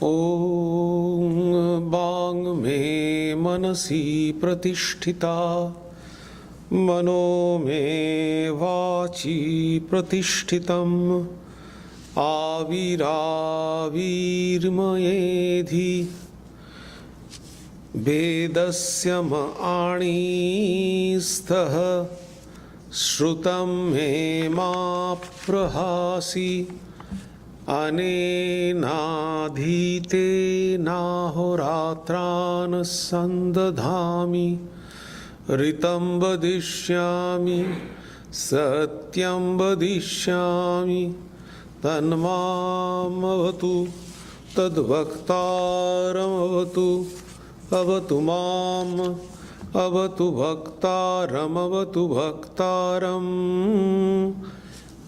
ॐ वाङ् मे मनसि प्रतिष्ठिता मनो मे वाचि प्रतिष्ठितम् आविराविर्मयेधि वेदस्य आणीस्तः श्रुतं मे मा प्रहासि अनेनाधीतेनाहोरात्रान् सन्दधामि ऋतं वदिष्यामि सत्यं वदिष्यामि तन्मामवतु तद्वक्तारमवतु अवतु माम् अवतु भक्तारमवतु भक्तारम्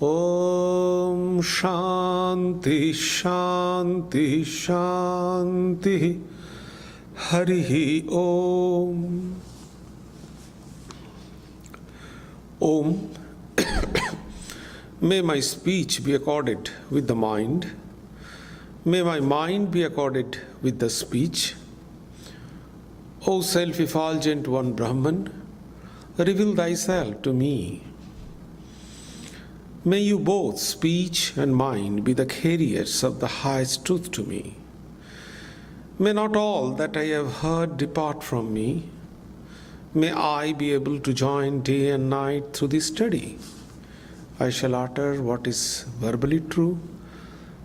ॐ शान्ति शान्ति शान्ति हरिः ॐ Om. May my speech be accorded with the mind. May my mind be accorded with the speech. O self-effulgent one Brahman, reveal thyself to me. May you both, speech and mind, be the carriers of the highest truth to me. May not all that I have heard depart from me. May I be able to join day and night through this study. I shall utter what is verbally true.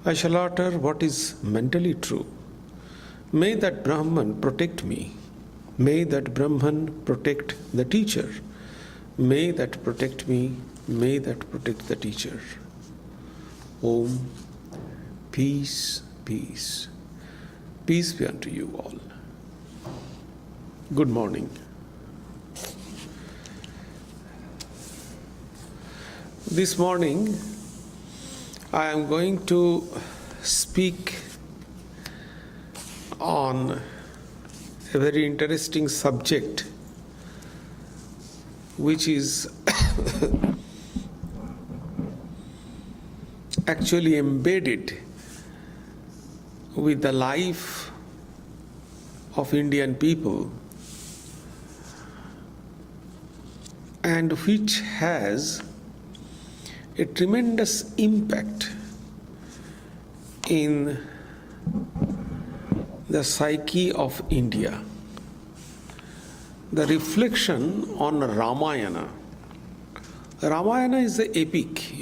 I shall utter what is mentally true. May that Brahman protect me. May that Brahman protect the teacher. May that protect me. May that protect the teacher. Om. Peace, peace. Peace be unto you all. Good morning. This morning, I am going to speak on a very interesting subject, which is actually embedded with the life of Indian people, and which has a tremendous impact in the psyche of India. The reflection on Ramayana. Ramayana is the epic,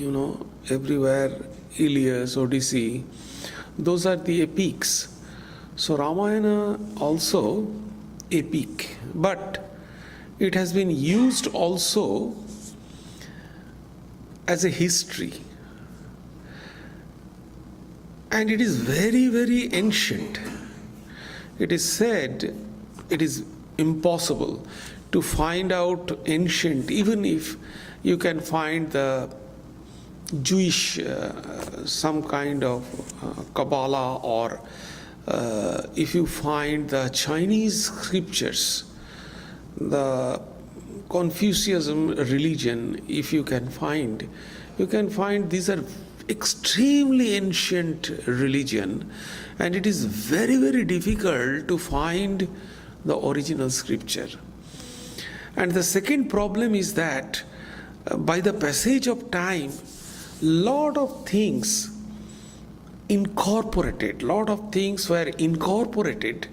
everywhere, Ilias, Odyssey, those are the epics. So Ramayana also epic, but it has been used also as a history, and it is very, very ancient. It is said it is impossible to find out ancient, even if you can find the Jewish some kind of Kabbalah, or if you find the Chinese scriptures, the Confucianism religion, if you can find these are extremely ancient religion, and it is very, very difficult to find the original scripture. And the second problem is that by the passage of time, lot of things were incorporated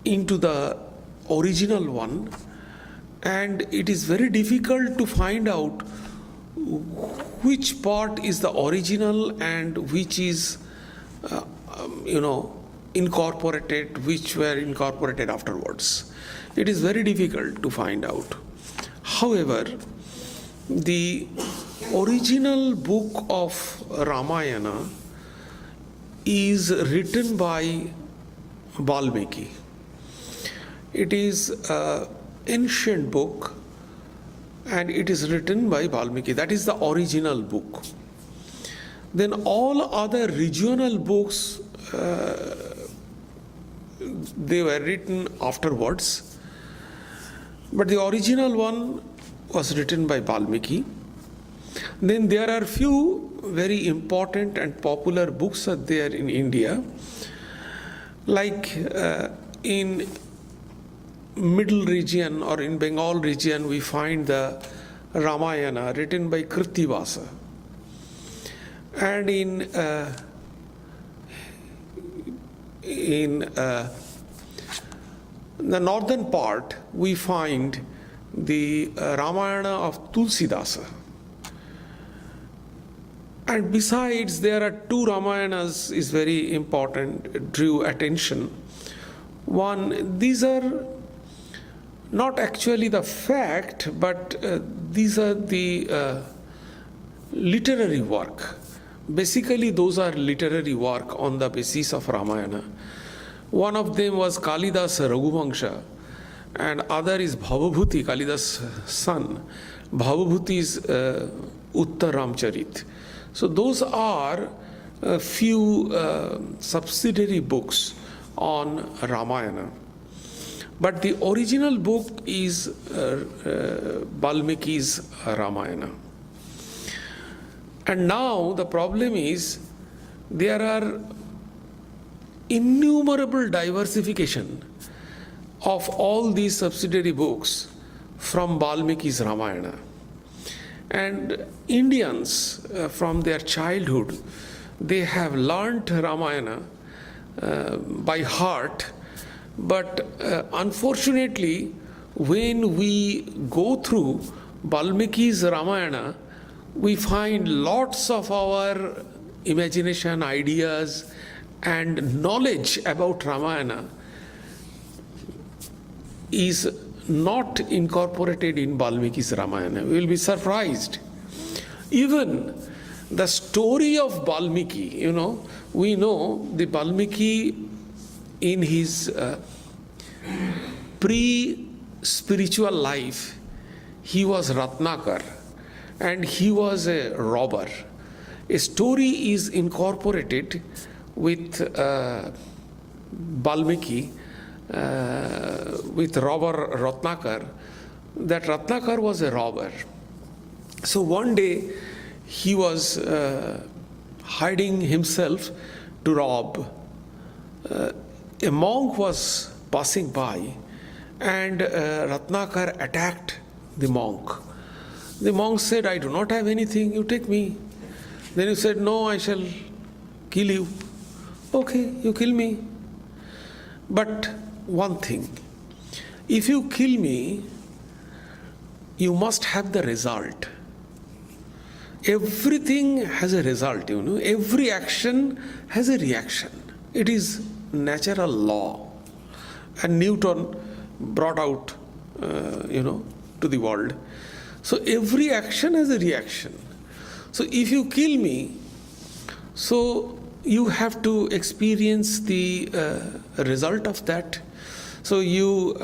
into the original one, and it is very difficult to find out which part is the original and which is incorporated, which were incorporated afterwards. It is very difficult to find out. However, the original book of Ramayana is written by Valmiki. It is an ancient book, and it is written by Valmiki. That is the original book. Then all other regional books, they were written afterwards, but the original one was written by Valmiki. Then there are few very important and popular books are there in India. Like in middle region or in Bengal region, we find the Ramayana written by Krittivasa. And in the northern part, we find the Ramayana of Tulsidasa. And besides, there are two Ramayanas is very important, drew attention. One, these are not actually the fact, but these are the literary work. Basically, those are literary work on the basis of Ramayana. One of them was Kalidas Raghuvangsha, and other is Bhavabhuti, Kalidas' son. Bhavabhuti is Uttar Ramcharit. So those are a few subsidiary books on Ramayana. But the original book is Valmiki's Ramayana. And now the problem is there are innumerable diversification of all these subsidiary books from Valmiki's Ramayana. And Indians, from their childhood, they have learnt Ramayana by heart, but unfortunately, when we go through Valmiki's Ramayana, we find lots of our imagination, ideas, and knowledge about Ramayana is not incorporated in Valmiki's Ramayana. We will be surprised. Even the story of Valmiki, we know the Valmiki in his pre-spiritual life, he was Ratnakar and he was a robber. A story is incorporated with Valmiki, with robber Ratnakar, that Ratnakar was a robber. So one day he was hiding himself to rob. A monk was passing by and Ratnakar attacked the monk. The monk said, "I do not have anything, you take me." Then he said, "No, I shall kill you." "Okay, you kill me. But one thing, if you kill me, you must have the result. Everything has a result, Every action has a reaction. It is natural law." And Newton brought out, to the world. So every action has a reaction. So if you kill me, so you have to experience the result of that. So you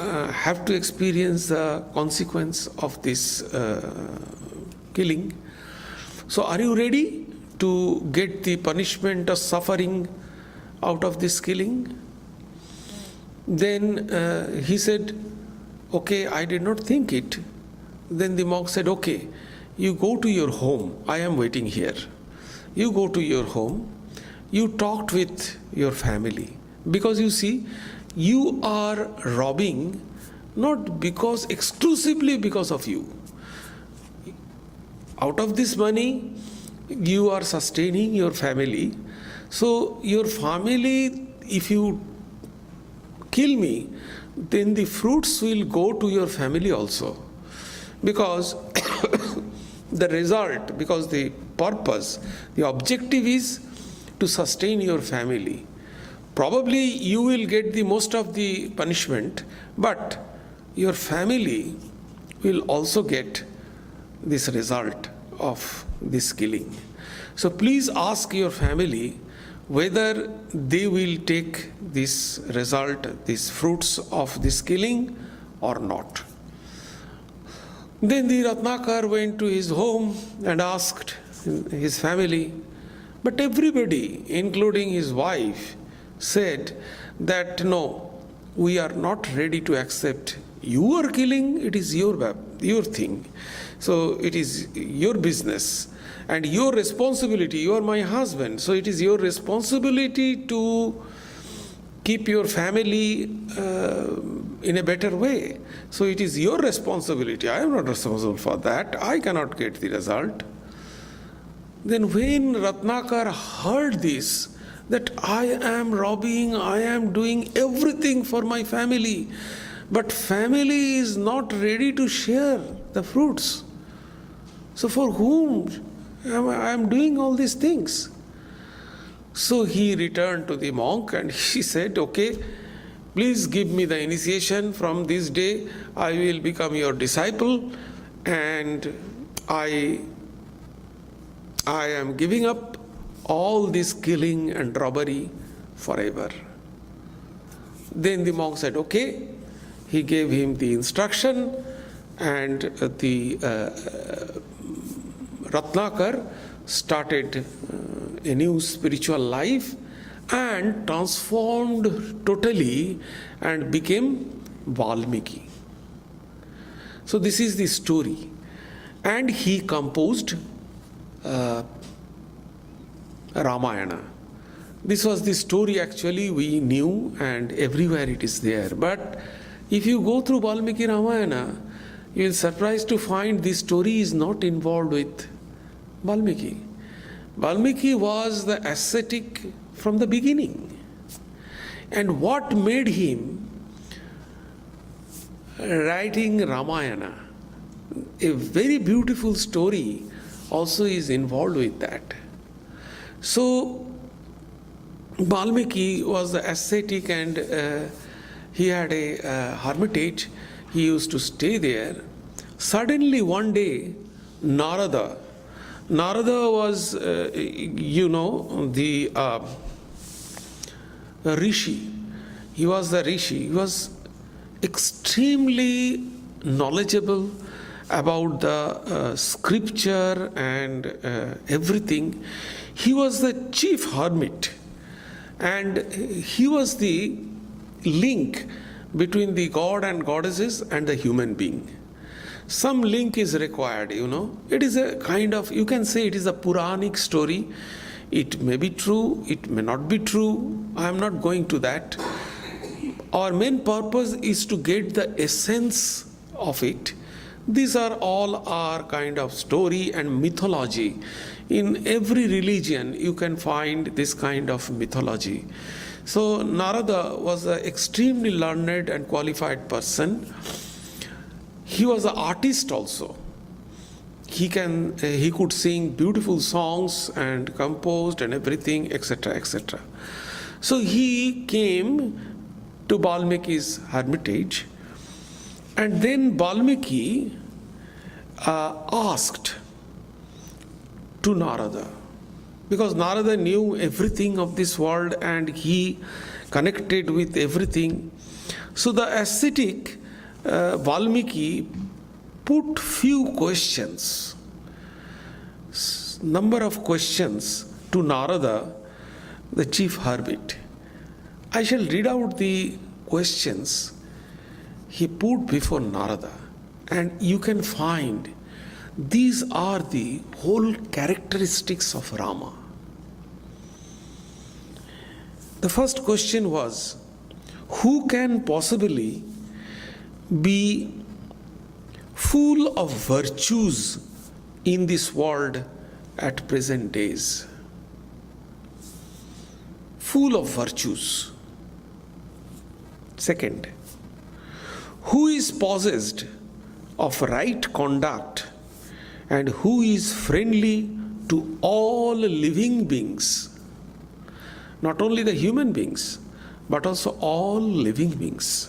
have to experience the consequence of this killing. So are you ready to get the punishment of suffering out of this killing? Then he said, "Okay, I did not think it." Then the monk said, "Okay, you go to your home. I am waiting here. You go to your home. You talked with your family. Because you see, you are robbing not because exclusively because of you. Out of this money, you are sustaining your family. So your family, if you kill me, then the fruits will go to your family also. Because the result, because the purpose, the objective is to sustain your family. Probably you will get the most of the punishment, but your family will also get this result of this killing. So please ask your family whether they will take this result, these fruits of this killing or not." Then the Ratnakar went to his home and asked his family, but everybody, including his wife, said that no, we are not ready to accept. You are killing, it is your thing. So it is your business and your responsibility. You are my husband, so it is your responsibility to keep your family in a better way. So it is your responsibility. I am not responsible for that. I cannot get the result. Then when Ratnakar heard this, that I am robbing, I am doing everything for my family, but family is not ready to share the fruits. So for whom I am doing all these things? So he returned to the monk and he said, okay, please give me the initiation. From this day I will become your disciple, and I am giving up all this killing and robbery forever. Then the monk said, okay. He gave him the instruction, and the Ratnakar started a new spiritual life and transformed totally and became Valmiki. So this is the story. And he composed Ramayana. This was the story actually we knew, and everywhere it is there. But if you go through Valmiki Ramayana, you will be surprised to find this story is not involved with Valmiki. Valmiki was the ascetic from the beginning. And what made him writing Ramayana, a very beautiful story, also is involved with that. So Valmiki was the ascetic, and he had a hermitage. He used to stay there. Suddenly one day, Narada was, the rishi. He was the rishi. He was extremely knowledgeable about the scripture and everything. He was the chief hermit, and he was the link between the god and goddesses and the human being. Some link is required, It is a kind of, you can say it is a Puranic story. It may be true, it may not be true. I am not going to that. Our main purpose is to get the essence of it. These are all our kind of story and mythology. In every religion, you can find this kind of mythology. So Narada was an extremely learned and qualified person. He was an artist also. He could sing beautiful songs and composed and everything, etc., etc. So he came to Valmiki's hermitage, and then Valmiki asked to Narada, because Narada knew everything of this world and he connected with everything. So the ascetic Valmiki put few questions, number of questions to Narada, the chief hermit. I shall read out the questions he put before Narada, and you can find these are the whole characteristics of Rama. The first question was, who can possibly be full of virtues in this world at present days? Full of virtues. Second, who is possessed of right conduct and who is friendly to all living beings? Not only the human beings, but also all living beings.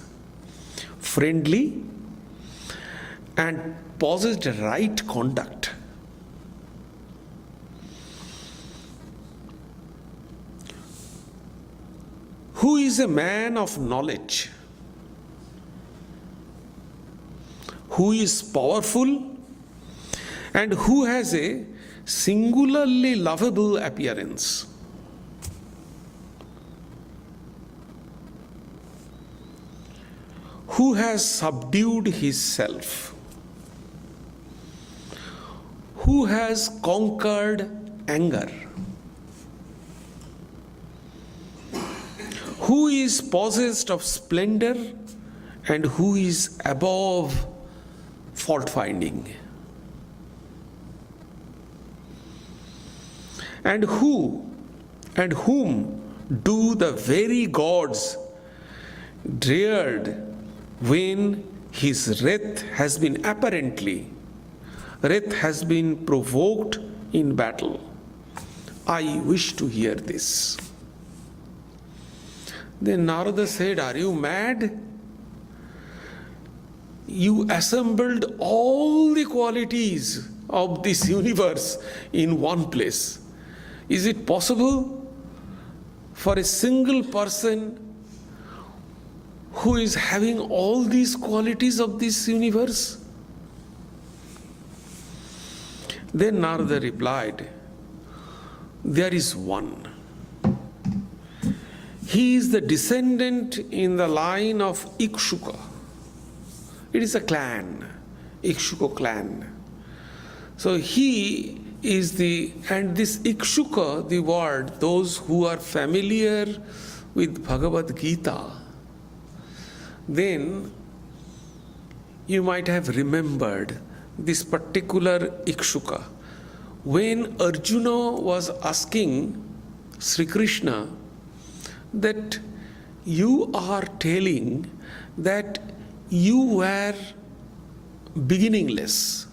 Friendly and possessed right conduct. Who is a man of knowledge? Who is powerful and who has a singularly lovable appearance? Who has subdued his self? Who has conquered anger? who is possessed of splendor and who is above fault finding. And who and whom do the very gods dread when his wrath has been provoked in battle? I wish to hear this. Then Narada said, are you mad? You assembled all the qualities of this universe in one place. Is it possible for a single person who is having all these qualities of this universe? Then Narada replied, there is one. He is the descendant in the line of Ikshuka. It is a clan, Ikshuka clan. So he is and this Ikshuka, the word, those who are familiar with Bhagavad Gita, then you might have remembered this particular Ikshuka. When Arjuna was asking Sri Krishna that you are telling that you were beginningless,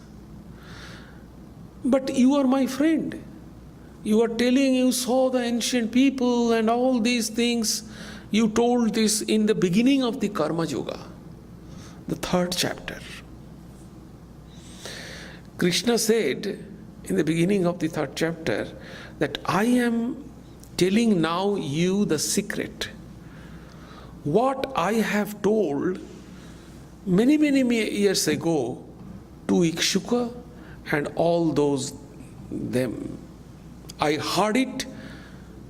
but you are my friend. You are telling you saw the ancient people and all these things. You told this in the beginning of the Karma Yoga, the 3rd chapter. Krishna said in the beginning of the 3rd chapter that I am telling now you the secret. What I have told many years ago to Ikshuka and all those them. I heard it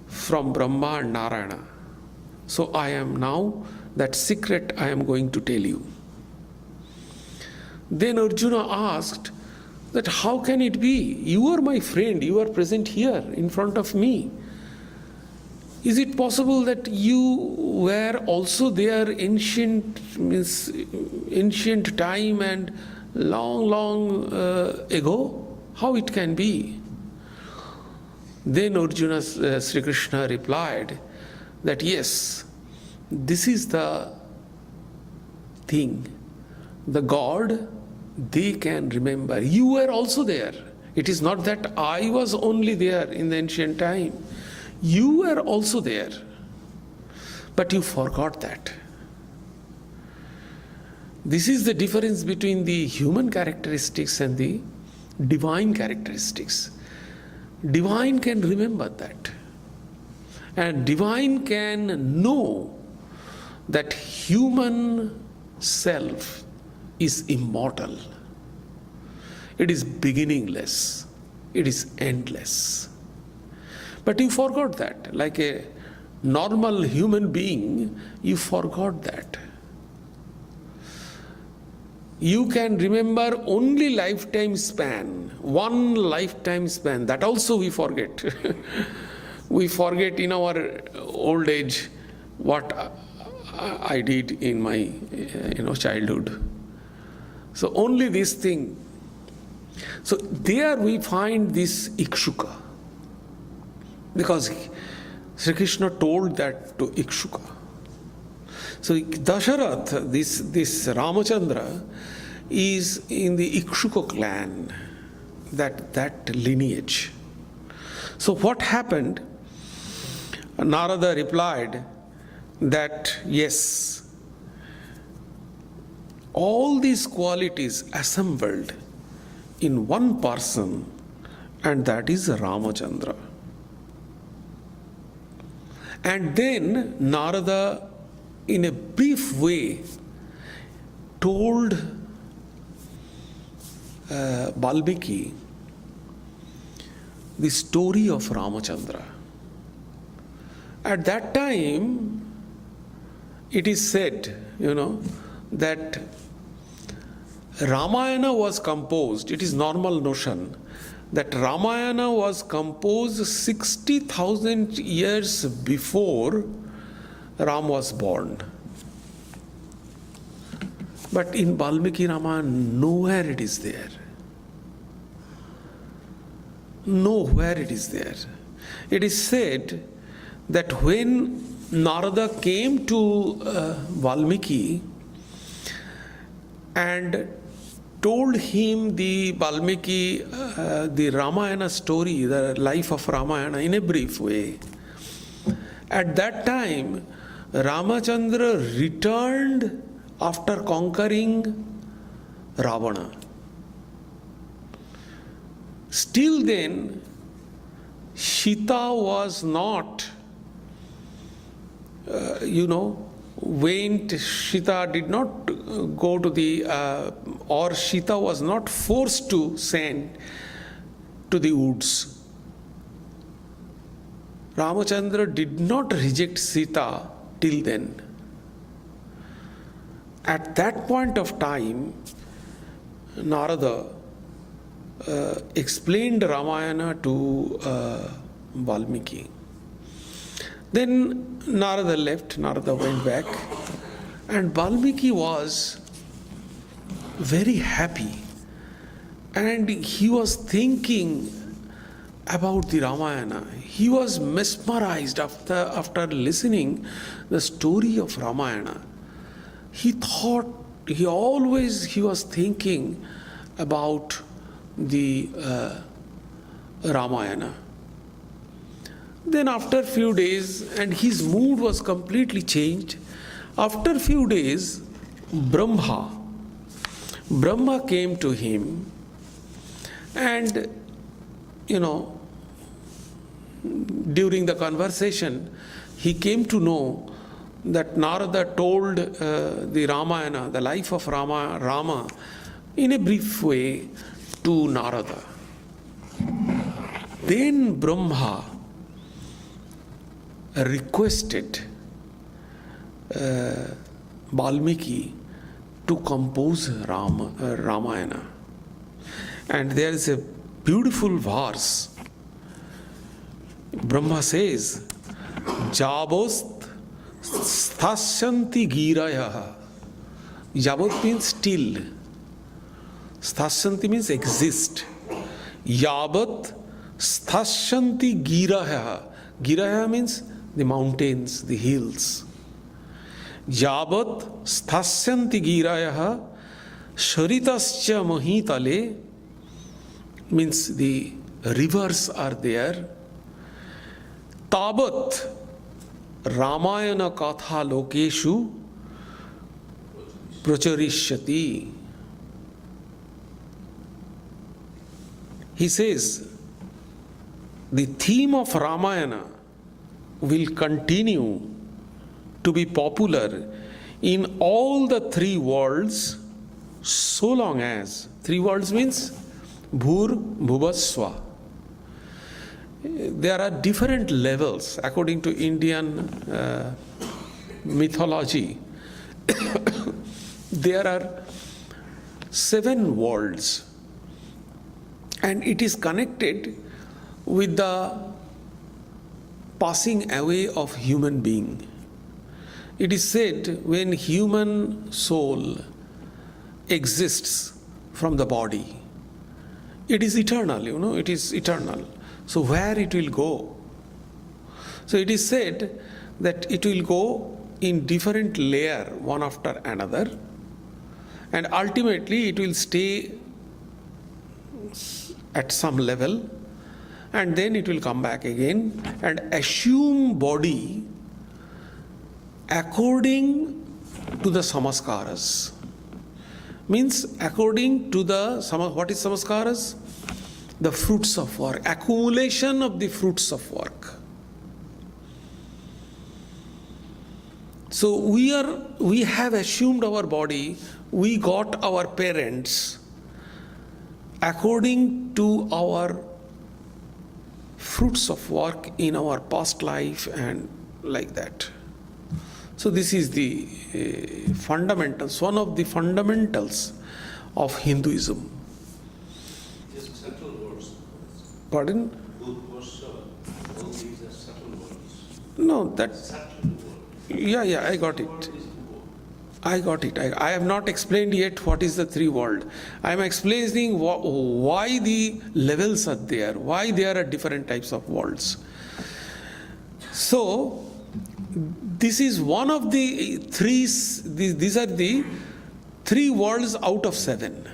from Brahma and Narayana. So I am now, that secret I am going to tell you. Then Arjuna asked that how can it be? You are my friend, you are present here in front of me. Is it possible that you were also there ancient time and long ago? How it can be? Then Arjuna, Sri Krishna replied that yes, this is the thing. The God, they can remember. You were also there. It is not that I was only there in the ancient time. You were also there. But you forgot that. This is the difference between the human characteristics and the divine characteristics. Divine can remember that. And divine can know that human self is immortal. It is beginningless. It is endless. But you forgot that. Like a normal human being, you forgot that. You can remember only lifetime span, one lifetime span. That also we forget. We forget in our old age what I did in my childhood. So only this thing. So there we find this Ikshuka. Because Sri Krishna told that to Ikshuka. So Dasharath, this Ramachandra, is in the Ikshuka clan, that lineage. So what happened? Narada replied that yes, all these qualities assembled in one person, and that is Ramachandra. And then Narada, in a brief way, told Valmiki the story of Ramachandra. At that time, it is said, that Ramayana was composed. It is normal notion that Ramayana was composed 60,000 years before Ram was born. But in Valmiki Ramayana, nowhere it is there. Nowhere it is there. It is said that when Narada came to Valmiki and told him the Valmiki, the Ramayana story, the life of Ramayana in a brief way, at that time, Ramachandra returned after conquering Ravana. Still then, Sita was not, Sita did not go to the, or Sita was not forced to send to the woods. Ramachandra did not reject Sita till then. At that point of time, Narada explained Ramayana to Valmiki. Then Narada left, Narada went back, and Valmiki was very happy. And he was thinking about the Ramayana. He was mesmerized after listening the story of Ramayana. He was thinking about the Ramayana. Then after a few days, and his mood was completely changed. After a few days, Brahma came to him, and during the conversation, he came to know that Narada told the Ramayana, the life of Rama, in a brief way to Narada. Then Brahma requested Valmiki to compose Ramayana. And there is a beautiful verse. Brahma says, Jabost sthasyanti giraya. Jabot means till. Sthasyanti means exist. Yabat sthasyanti giraya. Giraya means the mountains, the hills. Yabat sthasyanti giraya sharitascha mahitale means the rivers are there. Tabat Ramayana katha lokeshu pracharishyati. He says, the theme of Ramayana will continue to be popular in all the three worlds so long as, three worlds means Bhur Bhuvaswa. There are different levels according to Indian mythology. There are 7 worlds, and it is connected with the passing away of human being. It is said when human soul exists from the body, it is eternal, it is eternal. So where it will go? So it is said that it will go in different layer, one after another, and ultimately it will stay at some level, and then it will come back again and assume body according to the samaskaras. Means according to the, what is samaskaras? The fruits of work, accumulation of the fruits of work. So we have assumed our body, we got our parents according to our fruits of work in our past life and like that. So this is the fundamentals, one of the fundamentals of Hinduism. Just subtle words. Pardon? Good words, all these are subtle words. No, that Subtle words. Yeah, I got it. I got it. I have not explained yet what is the three world. I am explaining why the levels are there, why there are different types of worlds. So, this is one of the three, these are the three worlds out of seven.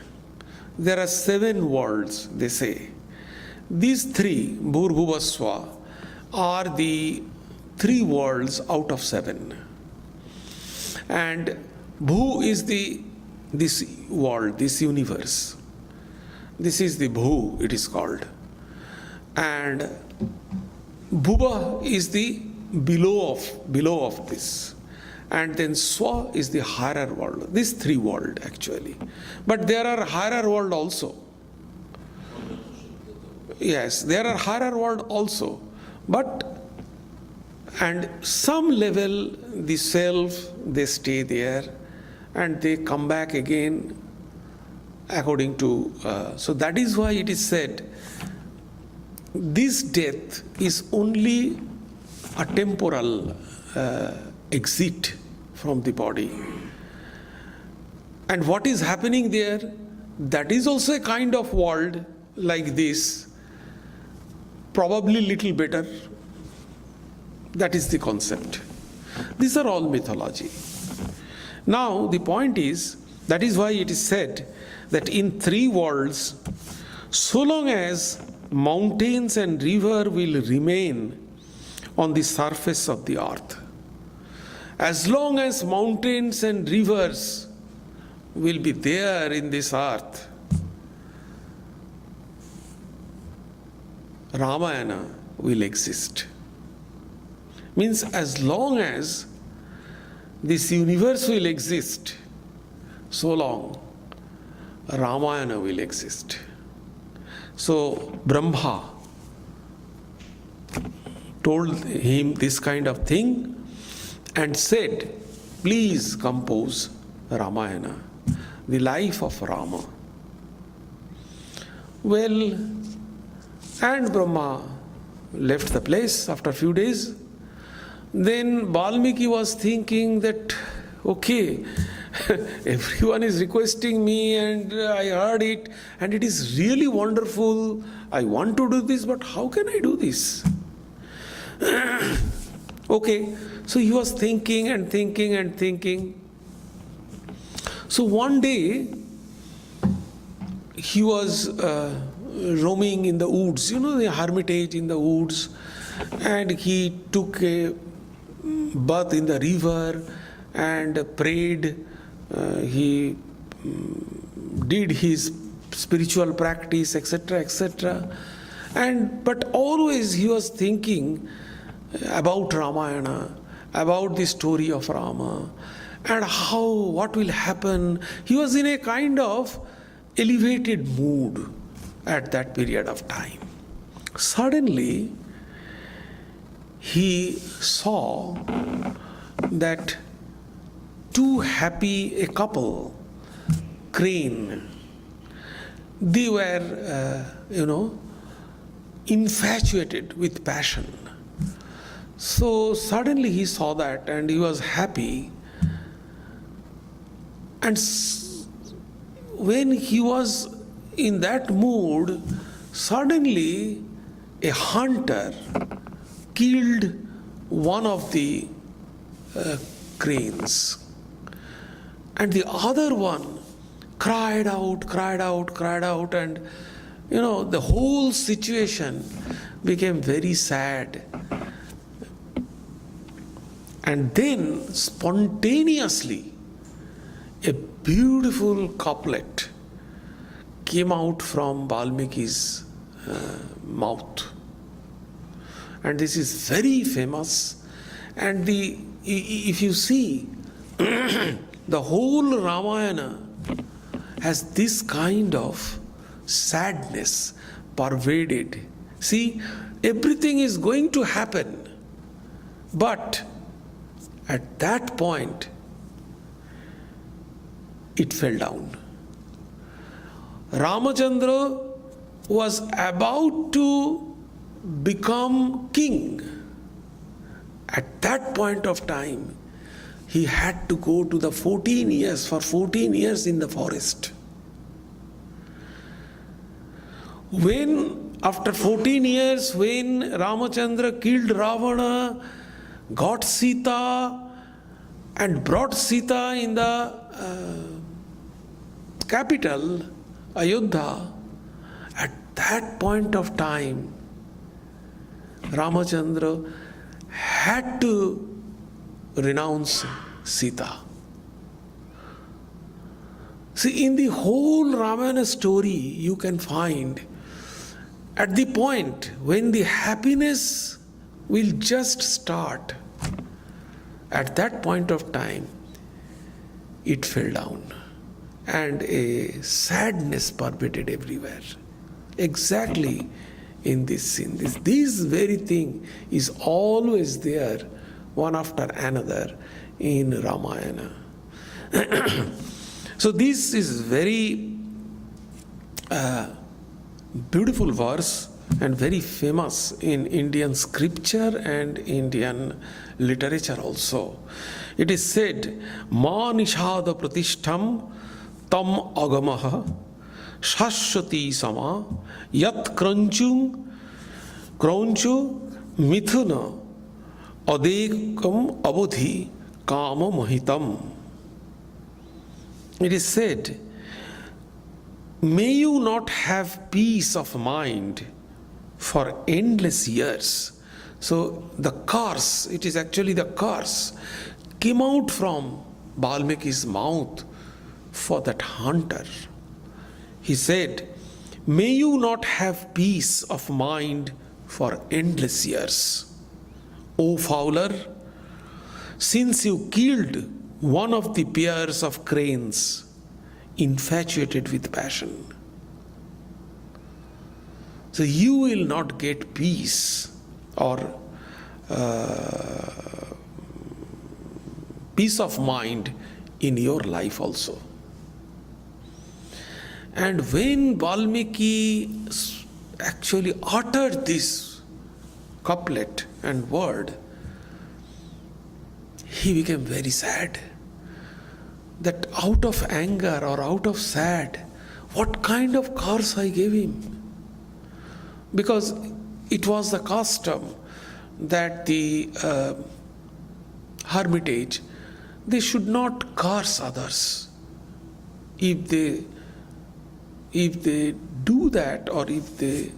There are seven worlds, they say. These three, Bhurbhuvaswa, are the three worlds out of seven. And Bhu is this world, this universe. This is the Bhu, it is called. And Bhuva is the below of this. And then Swa is the higher world. These three world actually. But there are higher world also. Yes, there are higher world also. But and some level the self, they stay there and they come back again according to so that is why it is said this death is only a temporal exit from the body. And what is happening there, that is also a kind of world like this, probably little better. That is the concept. These are all mythology. Now the point is, that is why it is said that in three worlds, so long as mountains and river will remain on the surface of the earth, as long as mountains and rivers will be there in this earth, Ramayana will exist. Means as long as this universe will exist, so long Ramayana will exist. So Brahma told him this kind of thing and said, please compose Ramayana, the life of Rama. Well, and Brahma left the place after a few days. Then Valmiki was thinking that, okay, everyone is requesting me and I heard it and it is really wonderful. I want to do this, but how can I do this? Okay, so he was thinking and thinking and thinking. So one day, he was roaming in the woods, the hermitage in the woods, and he took a bath in the river and prayed. He did his spiritual practice, etc., etc. But always he was thinking about Ramayana, about the story of Rama, and what will happen. He was in a kind of elevated mood at that period of time. Suddenly, he saw that a couple, crane, they were, infatuated with passion. So suddenly he saw that and he was happy. And when he was in that mood, suddenly a hunter killed one of the cranes. And the other one cried out, and the whole situation became very sad. And then spontaneously, a beautiful couplet came out from Valmiki's mouth. And this is very famous. And if you see, the whole Ramayana has this kind of sadness pervaded. See, everything is going to happen, but at that point, it fell down. Ramachandra was about to become king. At that point of time, he had to go to the 14 years, for 14 years in the forest. When, after 14 years, when Ramachandra killed Ravana, got Sita, and brought Sita in the capital, Ayodhya, at that point of time, Ramachandra had to renounce Sita. See, in the whole Ramayana story, you can find at the point when the happiness will just start, at that point of time, it fell down and a sadness pervaded everywhere. Exactly in this scene. This very thing is always there, one after another, in Ramayana. So this is very beautiful verse and very famous in Indian scripture and Indian literature also. It is said, Ma nishada pratishtham tam agamaha shashwati sama yat kranchu mithuna adekam abodhi kama mahitam. It is said, may you not have peace of mind for endless years. So the curse, it is actually the curse, came out from Valmiki's mouth for that hunter. He said, may you not have peace of mind for endless years. O fowler, since you killed one of the pairs of cranes, infatuated with passion, so you will not get peace or peace of mind in your life also. And when Valmiki actually uttered this couplet and word, he became very sad. That out of anger or out of sad, what kind of curse I gave him? Because it was the custom that the hermitage, they should not curse others. If they do that, or if they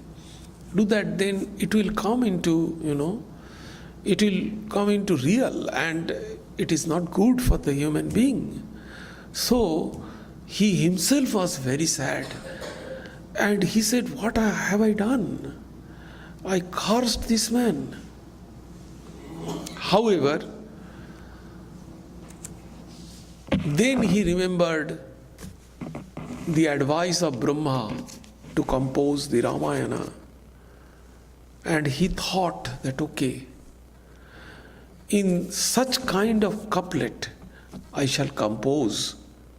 do that, then it will come into, it will come into real, and it is not good for the human being. So he himself was very sad, and he said, what have I done? I cursed this man. However, then he remembered the advice of Brahma to compose the Ramayana, and he thought that, okay, in such kind of couplet I shall compose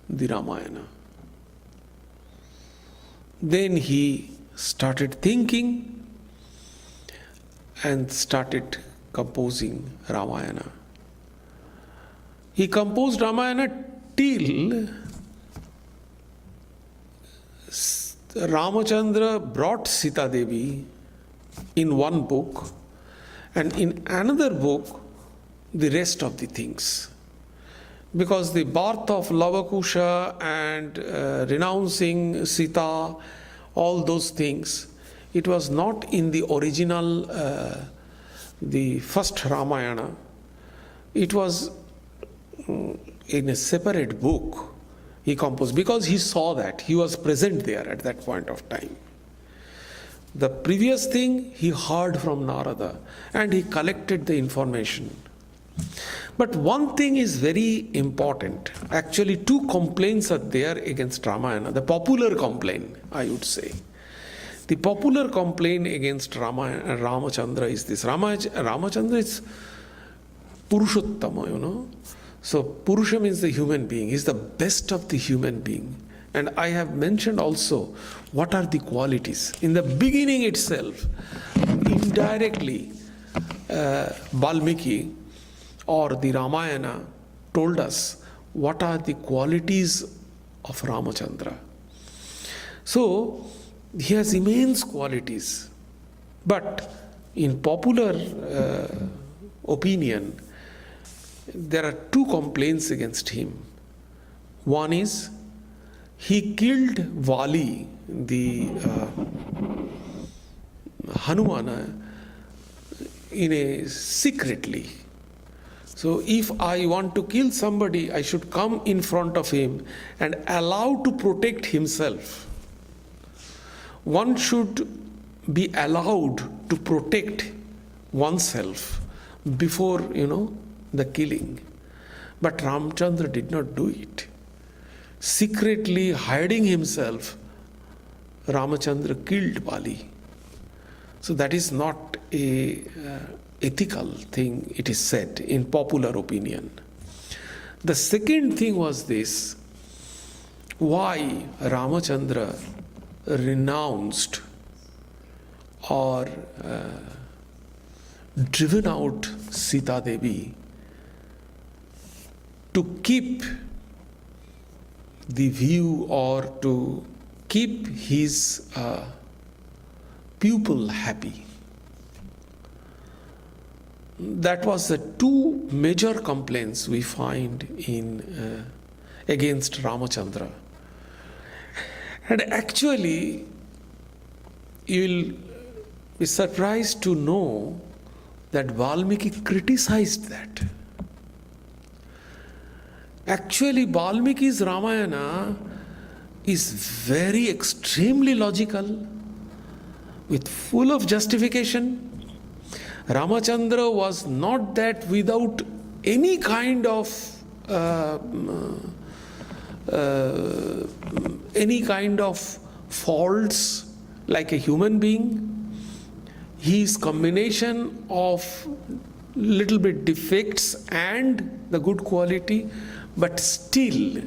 the Ramayana. Then he started thinking and started composing Ramayana. He composed Ramayana till Ramachandra brought Sita Devi in one book, and in another book the rest of the things. Because the birth of Lavakusha and renouncing Sita, all those things, it was not in the original, the first Ramayana. It was in a separate book he composed, because he saw that, he was present there at that point of time. The previous thing he heard from Narada, and he collected the information. But one thing is very important. Actually, two complaints are there against Ramayana. The popular complaint, I would say. The popular complaint against Ramachandra is this. Ramachandra is Purushottama, So Purusha means the human being. He is the best of the human being. And I have mentioned also what are the qualities. In the beginning itself, indirectly, Valmiki or the Ramayana told us what are the qualities of Ramachandra. So, he has immense qualities. But in popular opinion, there are two complaints against him. One is, he killed Vali, the Hanumana, secretly. So if I want to kill somebody, I should come in front of him and allow to protect himself. One should be allowed to protect oneself before, the killing. But Ramchandra did not do it. Secretly hiding himself, Ramachandra killed Bali. So that is not a ethical thing, it is said, in popular opinion. The second thing was this: why Ramachandra renounced or driven out Sita Devi to keep the view or to keep his pupil happy. That was the two major complaints we find in against Ramachandra. And actually, you will be surprised to know that Valmiki criticized that. Actually, Valmiki's Ramayana is very extremely logical, with full of justification. Ramachandra was not that without any kind of faults like a human being. He is combination of little bit defects and the good quality, but still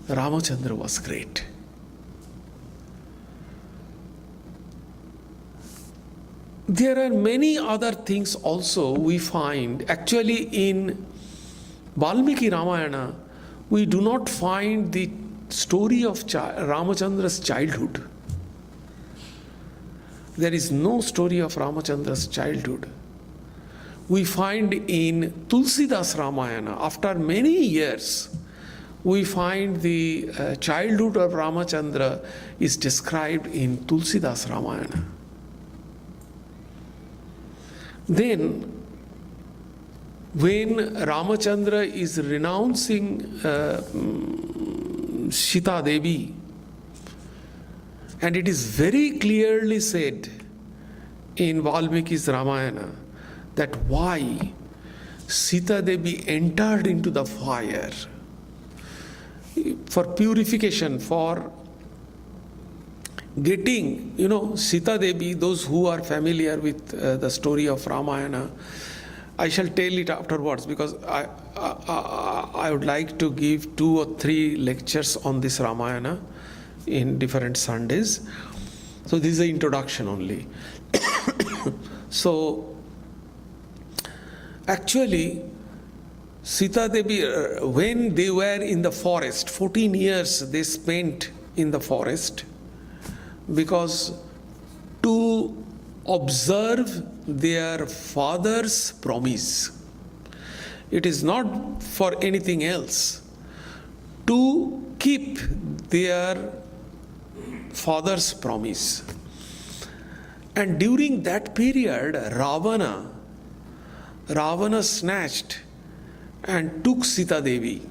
Ramachandra was great. There are many other things also we find. Actually, in Valmiki Ramayana, we do not find the story of Ramachandra's childhood. There is no story of Ramachandra's childhood. We find in Tulsidas Ramayana, after many years, we find the childhood of Ramachandra is described in Tulsidas Ramayana. Then, when Ramachandra is renouncing Sita Devi, and it is very clearly said in Valmiki's Ramayana that why Sita Devi entered into the fire for purification, for getting, Sita Devi, those who are familiar with the story of Ramayana, I shall tell it afterwards, because I would like to give 2 or 3 lectures on this Ramayana in different Sundays. So this is the introduction only. So actually, Sita Devi, when they were in the forest, 14 years they spent in the forest, because to observe their father's promise. It is not for anything else. To keep their father's promise. And during that period, Ravana snatched and took Sita Devi,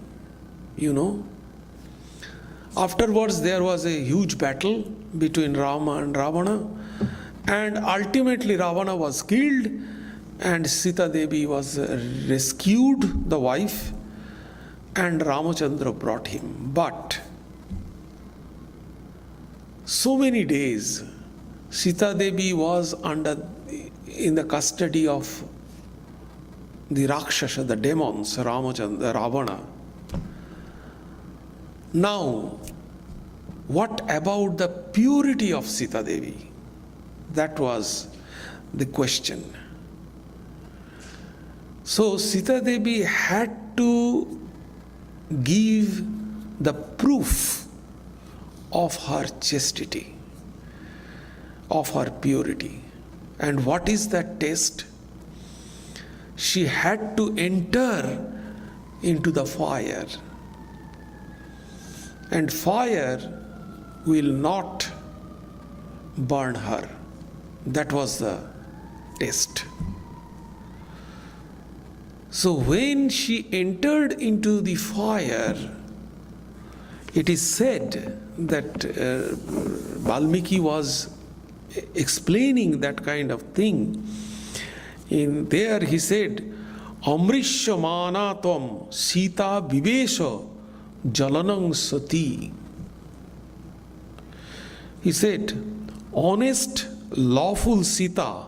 Afterwards, there was a huge battle between Rama and Ravana, and ultimately Ravana was killed and Sita Devi was rescued, the wife, and Ramachandra brought him. But so many days Sita Devi was in the custody of the Rakshasa, the demons, Ravana. Now, what about the purity of Sita Devi? That was the question. So Sita Devi had to give the proof of her chastity, of her purity. And what is that test? She had to enter into the fire. And fire will not burn her. That was the test. So when she entered into the fire, it is said that Valmiki was explaining that kind of thing. In there he said, Amrishamana tvam Sita vivesha jalanang sati. He said, honest, lawful Sita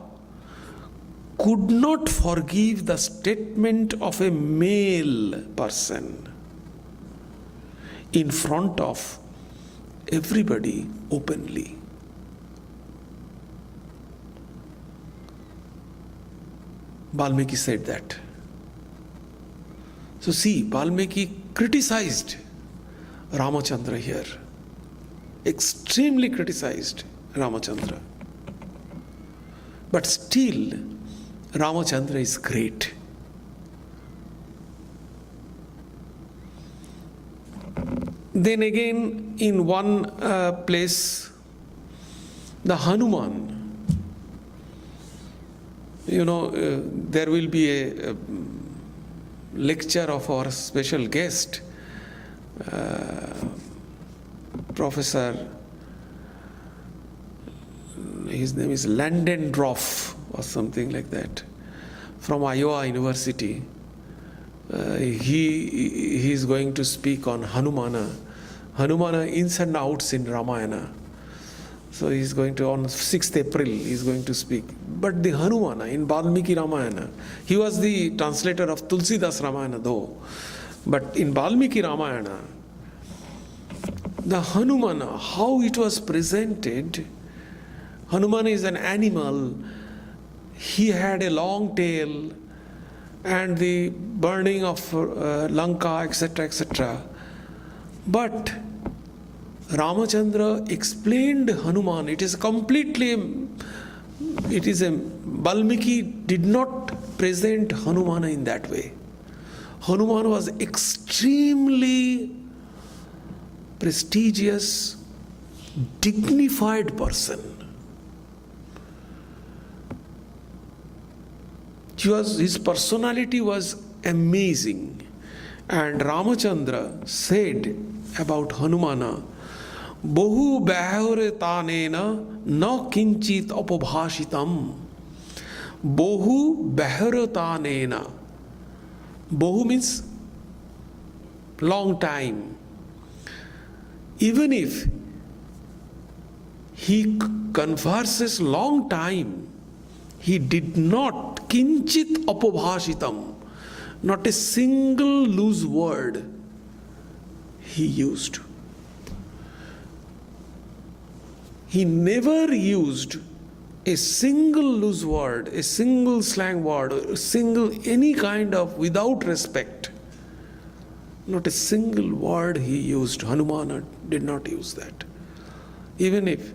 could not forgive the statement of a male person in front of everybody openly. Valmiki said that. So see, Valmiki criticized Ramachandra here. Extremely criticized Ramachandra. But still, Ramachandra is great. Then again, in one place, the Hanuman, there will be a lecture of our special guest, Professor, his name is Landendorf or something like that, from Iowa University. He is going to speak on Hanumana ins and outs in Ramayana. So he is going to, on 6th April, he is going to speak. But the Hanumana in Valmiki Ramayana, he was the translator of Tulsidas Ramayana though. But in Valmiki Ramayana, the Hanumana, how it was presented, Hanumana is an animal. He had a long tail, and the burning of Lanka, etc., etc. But Ramachandra explained Hanuman. It is Valmiki did not present Hanumana in that way. Hanuman was extremely prestigious, dignified person. His personality was amazing. And Ramachandra said about Hanumana, Bohu bahore tanena na kinchit apabhashitam. Bohu bahore tanena. Bohu means long time. Even if he converses long time, he did not kinchit apabhashitam. Not a single loose word he used. He never used a single loose word, a single slang word, a single any kind of without respect. Not a single word he used. Hanumana did not use that. Even if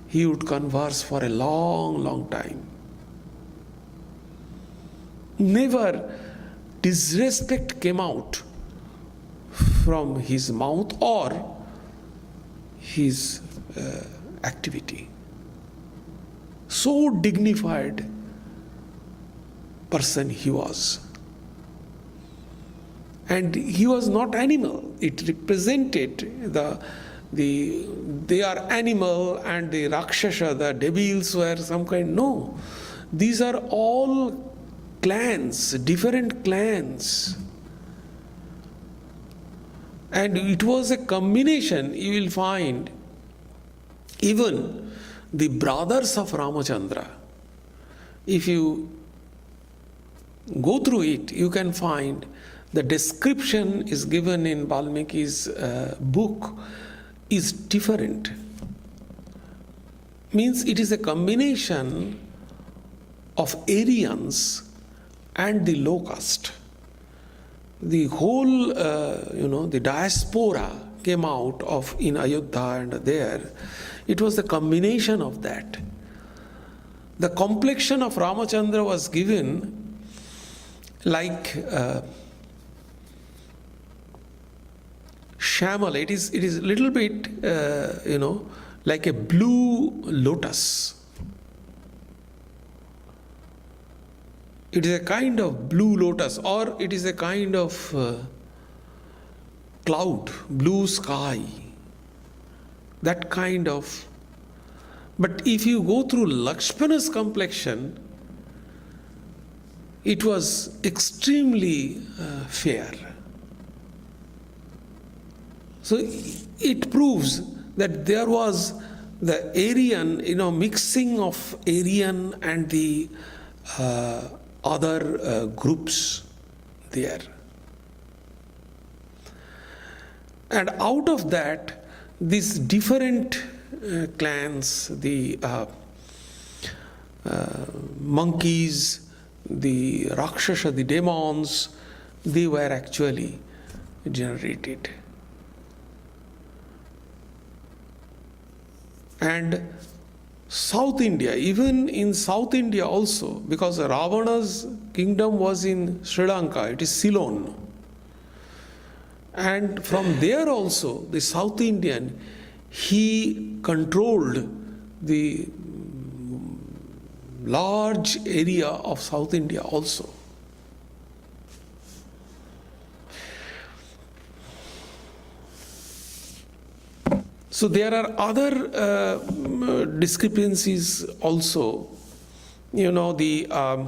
he would converse for a long, long time. Never disrespect came out from his mouth or his activity. So dignified person he was. And he was not animal. It represented they are animal, and the Rakshasa, the devils were some kind. No. These are all clans, different clans. And it was a combination. You will find even the brothers of Ramachandra. If you go through it, you can find the description is given in Valmiki's book is different. Means it is a combination of Aryans and the low caste. The whole, the diaspora came out of in Ayodhya and there. It was the combination of that. The complexion of Ramachandra was given like Shamal. It is a little bit, like a blue lotus. It is a kind of blue lotus, or it is a kind of cloud, blue sky. That kind of. But if you go through Lakshmana's complexion, it was extremely fair. So it proves that there was the Aryan, mixing of Aryan and the other groups there. And out of that, these different clans, the monkeys, the Rakshasa, the demons, they were actually generated. And South India, even in South India also, because Ravana's kingdom was in Sri Lanka, it is Ceylon. And from there also, the South Indian, he controlled the large area of South India also. So there are other discrepancies also. The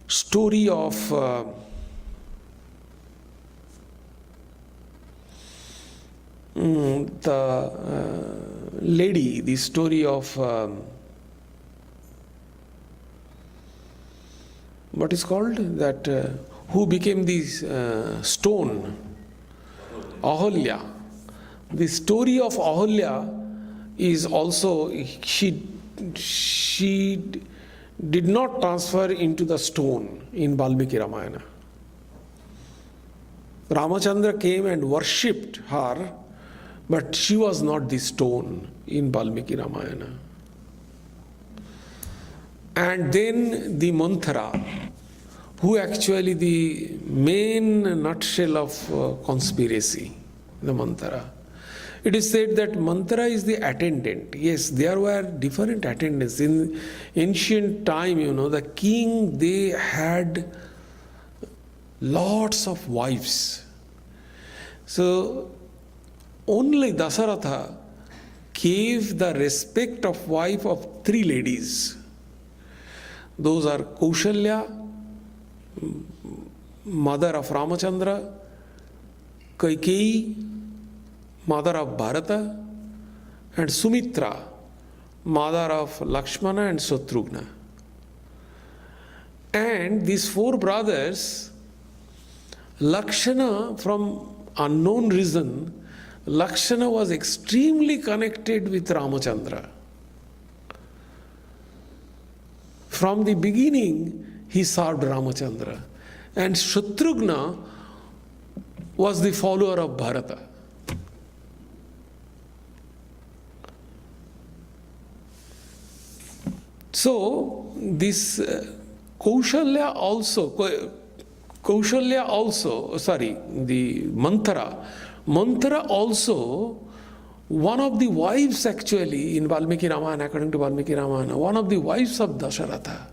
story of the lady, the story of what is called that who became the stone, Ahalya. The story of Ahalya is also, she did not transfer into the stone in Valmiki Ramayana. Ramachandra came and worshipped her, but she was not the stone in Valmiki Ramayana. And then the Manthara, who actually the main nutshell of conspiracy, the Manthara. It is said that Manthara is the attendant. Yes, there were different attendants. In ancient time, the king, they had lots of wives. So only Dasaratha gave the respect of wife of 3 ladies. Those are Kaushalya, mother of Ramachandra, Kaikeyi, mother of Bharata, and Sumitra, mother of Lakshmana and Shatrugna. And these 4 brothers, Lakshana, from unknown reason, Lakshana was extremely connected with Ramachandra. From the beginning, he served Ramachandra. And Shatrugna was the follower of Bharata. So, this Kaushalya also, the Manthara also, one of the wives actually in Valmiki Ramayana, according to Valmiki Ramayana, one of the wives of Dasharatha.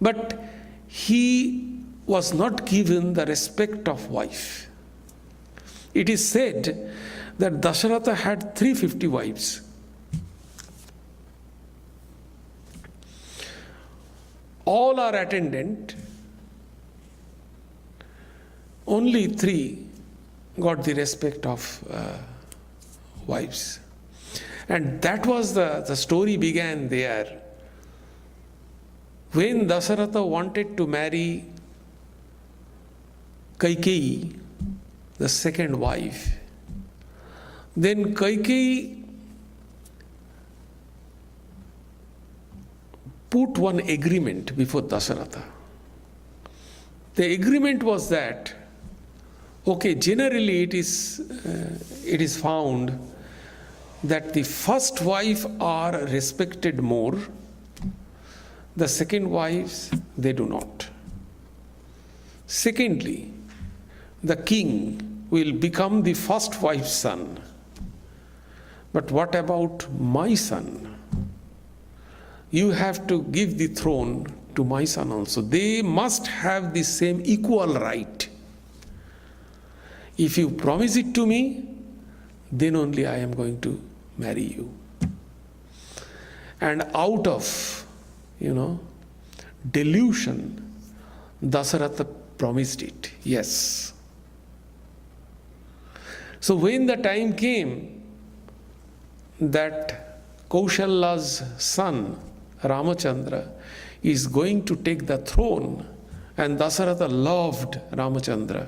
But he was not given the respect of wife. It is said that Dasharatha had 350 wives. All are attendant. Only 3 got the respect of wives. And that was the story began there. When Dasaratha wanted to marry Kaikeyi, the second wife, then Kaikeyi put one agreement before Dasharatha. The agreement was that, okay, generally it is found that the first wife are respected more, the second wives, they do not. Secondly, the king will become the first wife's son. But what about my son? You have to give the throne to my son also. They must have the same equal right. If you promise it to me, then only I am going to marry you. And out of, delusion, Dasharatha promised it. Yes. So when the time came that Kaushalya's son, Ramachandra, is going to take the throne, and Dasharatha loved Ramachandra.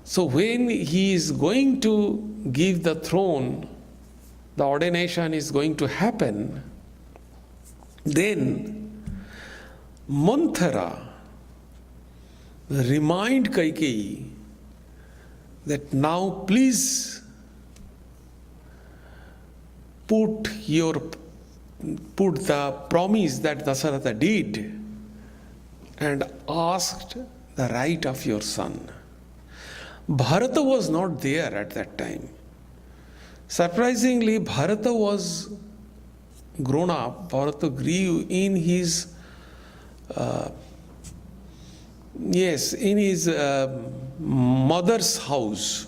So when he is going to give the throne, the ordination is going to happen, then Manthara remind Kaikeyi that now please put the promise that Dasharatha did and asked the right of your son. Bharata was not there at that time. Surprisingly, Bharata was grown up. Bharata grew in his mother's house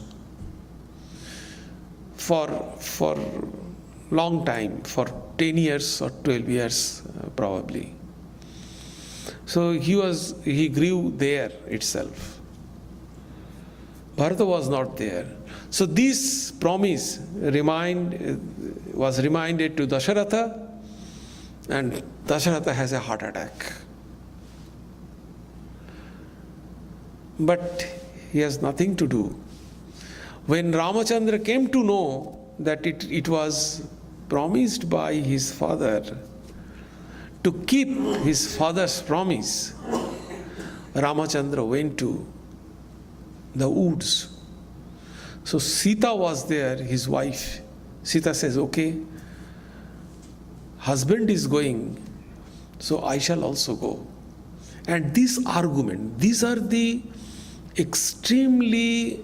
for long time, for 10 years or 12 years probably. So he grew there itself. Bharata was not there. So this promise was reminded to Dasharatha, and Dasharatha has a heart attack. But he has nothing to do. When Ramachandra came to know that it was promised by his father to keep his father's promise, Ramachandra went to the woods. So Sita was there, his wife. Sita says, okay, husband is going, so I shall also go. And this argument, these are the extremely,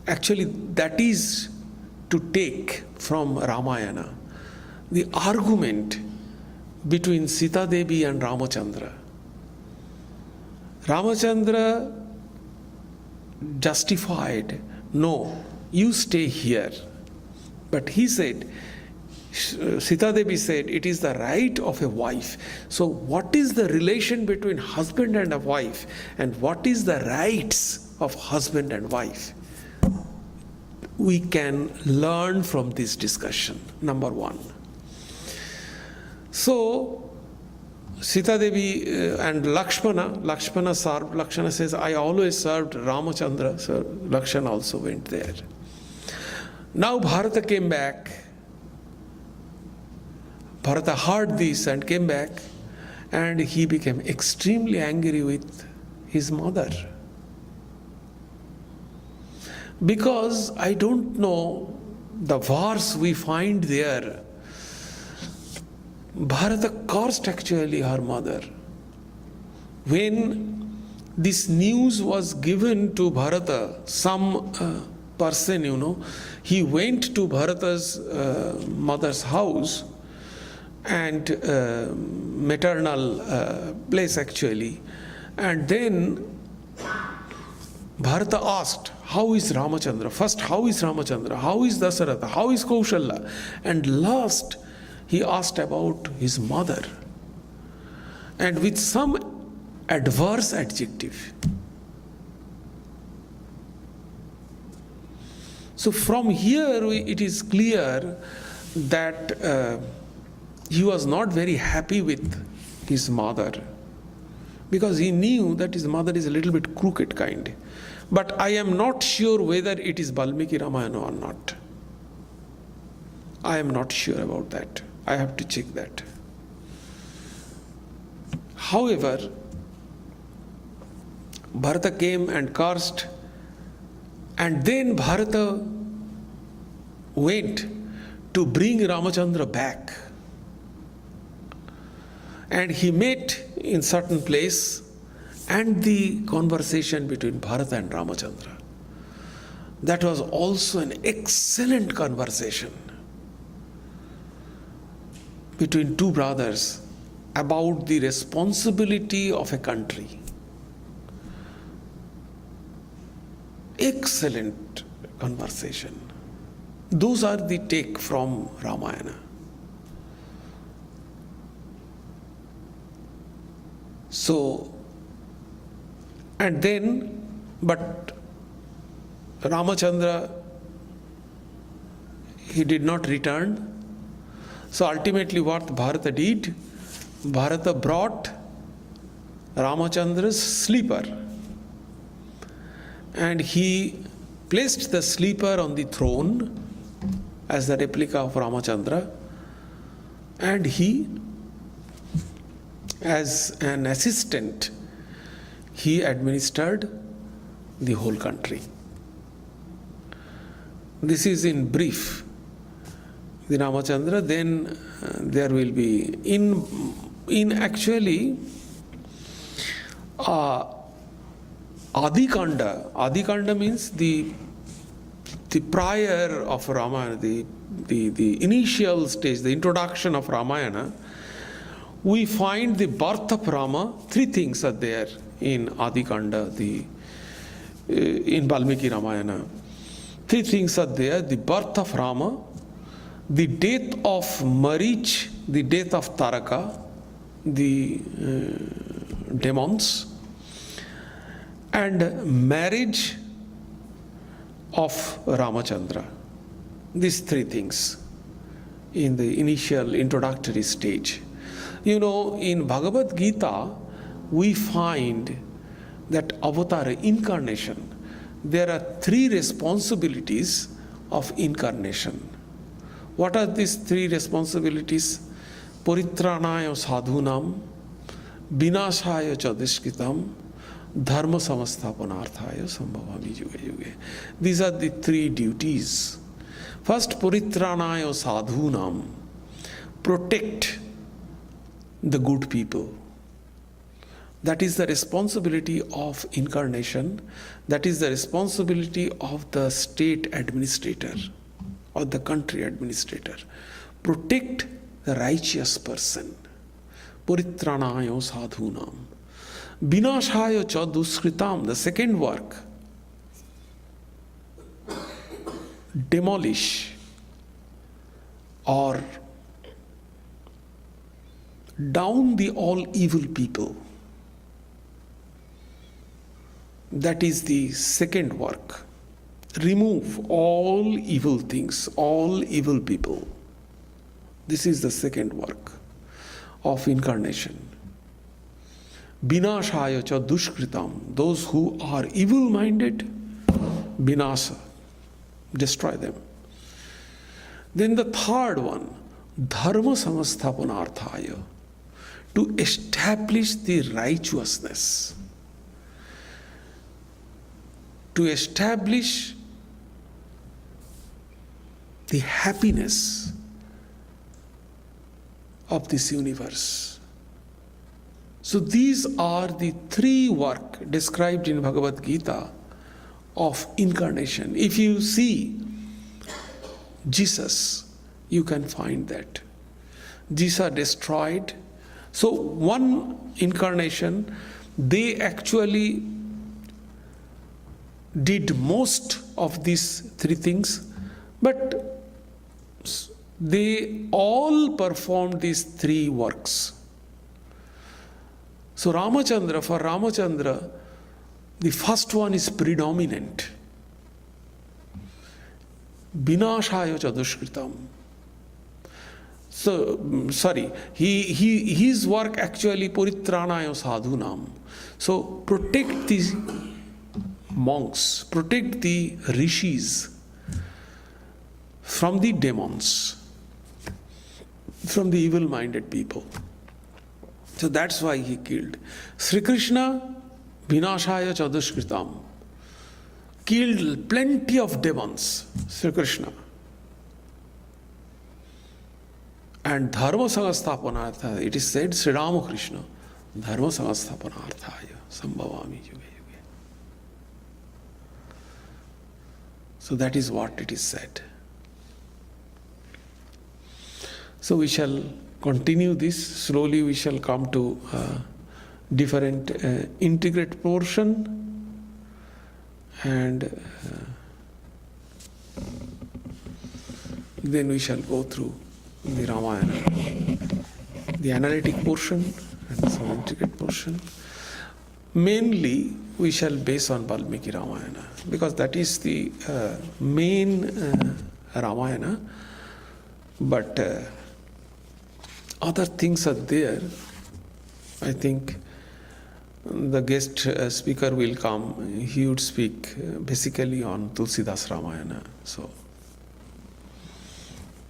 actually that is to take from Ramayana, the argument between Sita Devi and Ramachandra. Ramachandra justified, no, you stay here. But he said, Sita Devi said, it is the right of a wife. So what is the relation between husband and a wife, and what is the rights of husband and wife? We can learn from this discussion, number one. So Sita Devi and Lakshmana says, I always served Ramachandra, so Lakshmana also went there. Now Bharata came back. Bharata heard this and came back, and he became extremely angry with his mother. Because I don't know the verse we find there, Bharata cursed actually her mother. When this news was given to Bharata, some person, he went to Bharata's mother's house, and maternal place actually, and then Bharata asked, how is Ramachandra? First, how is Ramachandra? How is Dasharatha? How is Kaushalya? And last, he asked about his mother, and with some adverse adjective. So from here it is clear that he was not very happy with his mother, because he knew that his mother is a little bit crooked kind. But I am not sure whether it is Valmiki Ramayana or not. I am not sure about that. I have to check that. However, Bharata came and cursed, and then Bharata went to bring Ramachandra back. And he met in certain place, and the conversation between Bharata and Ramachandra, that was also an excellent conversation between two brothers about the responsibility of a country. Excellent conversation. Those are the take from Ramayana. So, and then, but Ramachandra, he did not return. So ultimately what Bharata did, Bharata brought Ramachandra's sleeper, and he placed the sleeper on the throne as the replica of Ramachandra, and he, as an assistant, he administered the whole country. This is in brief the Ramachandra. Then there will be in actually Adikanda. Adikanda means the prior of Ramayana, the initial stage, the introduction of Ramayana. We find the birth of Rama. Three things are there in Adikanda, in Valmiki Ramayana. Three things are there: the birth of Rama, the death of Marich, the death of Taraka, the demons, and marriage of Ramachandra. These three things in the initial introductory stage. You know, in Bhagavad Gita, we find that avatar, incarnation, there are three responsibilities of incarnation. What are these three responsibilities? Paritranaya sadhunam, vinashaya cha dushkritam, dharma samasthapanarthaya sambhavami yuge yuge. These are the three duties. First, paritranaya sadhunam, protect the good people. That is the responsibility of incarnation. That is the responsibility of the state administrator or the country administrator. Protect the righteous person. Paritranaya sadhunam. Vinashaya cha duskritam. The second work. Demolish or down the all evil people. That is the second work. Remove all evil things, all evil people. This is the second work of incarnation. Vinashaya cha dushkritam. Those who are evil-minded, vinasa, destroy them. Then the third one, dharma samasthapanarthaya, to establish the righteousness, to establish the happiness of this universe. So these are the three work described in Bhagavad Gita of incarnation. If you see Jesus, you can find that. Jesus destroyed. So one incarnation, they actually did most of these three things, but they all performed these three works. So Ramachandra, for Ramachandra, the first one is predominant. Vinashaya cha dushkritam. So, sorry, his work actually paritranaya sadhunam. So protect the monks, protect the rishis from the demons. from the evil-minded people. So that's why he killed. Sri Krishna, Vinashaya Chadushkritam, killed plenty of demons, Sri Krishna. And Dharma Samasthapanarthaya, it is said, Sri Ramakrishna, Dharma Samasthapanarthaya, Sambhavami Yuge Yuge. So that is what it is said. So we shall continue this. Slowly we shall come to different integrate portion, and then we shall go through the Ramayana, the analytic portion and some intricate portion. Mainly we shall base on Valmiki Ramayana, because that is the main Ramayana, but other things are there. I think the guest speaker will come. He would speak basically on Tulsidas Ramayana. So